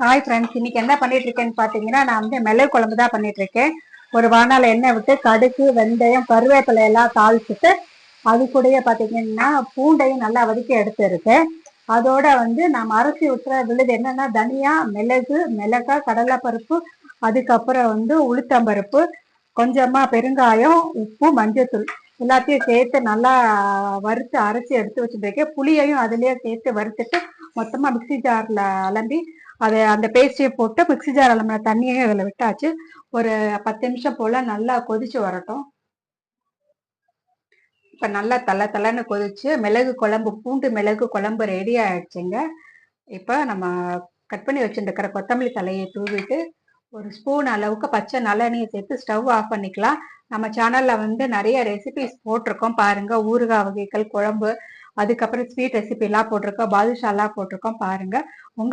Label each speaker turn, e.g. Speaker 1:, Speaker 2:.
Speaker 1: Hi friends, இன்னைக்கு என்ன பண்ணிட்டு இருக்கேன்னு பாத்தீங்கன்னா, நான் மிளகு குழம்பு தான் பண்ணிட்டு இருக்கேன். ஒரு வானால எண்ணெய் விட்டு கடுகு, வெந்தயம், கருவேப்பிலை எல்லாம் தாளிச்சுட்டு அது கூடயே பாத்தீங்கன்னா பூண்டையும் நல்லா வதக்கி எடுத்து இருக்கேன். அதோட நம்ம அரைச்சி ஊற்றுற விழுது என்னன்னா தனியா, மிளகாய், கடலைப்பருப்பு, அதுக்கப்புறம் உளுத்தம்பருப்பு, கொஞ்சமா பெருங்காயம், உப்பு, மஞ்சத்தூள் எல்லாத்தையும் சேர்த்து நல்லா வறுத்து அரைச்சி எடுத்து வச்சுருக்கேன். புளியையும் அதுலயே சேர்த்து வறுத்துட்டு மொத்தமா மிக்சி ஜார்ல அலம்பி அதை அந்த பேஸ்டையை போட்டு மிக்சி ஜார் அலம்பின தண்ணியையும் அதில் விட்டாச்சு. ஒரு 10 நிமிஷம் போல நல்லா கொதிச்சு வரட்டும். இப்போ நல்லா தலை கொதிச்சு பூண்டு மிளகு குழம்பு ரெடி ஆயிடுச்சுங்க. இப்போ நம்ம கட் பண்ணி வச்சுருக்கிற கொத்தமல்லி தலையை தூவிட்டு ஒரு ஸ்பூன் அளவுக்கு பச்சை நல்லெண்ணெயை சேர்த்து ஸ்டவ் ஆஃப் பண்ணிக்கலாம். நம்ம சேனல்ல நிறைய ரெசிபிஸ் போட்டிருக்கோம் பாருங்க. ஊறுகாய் வகைகள், குழம்பு, அதுக்கப்புறம் ஸ்வீட் ரெசிபி எல்லாம் போட்டிருக்கோம், பாதுஷா எல்லாம் போட்டிருக்கோம் பாருங்க. உங்களுக்கு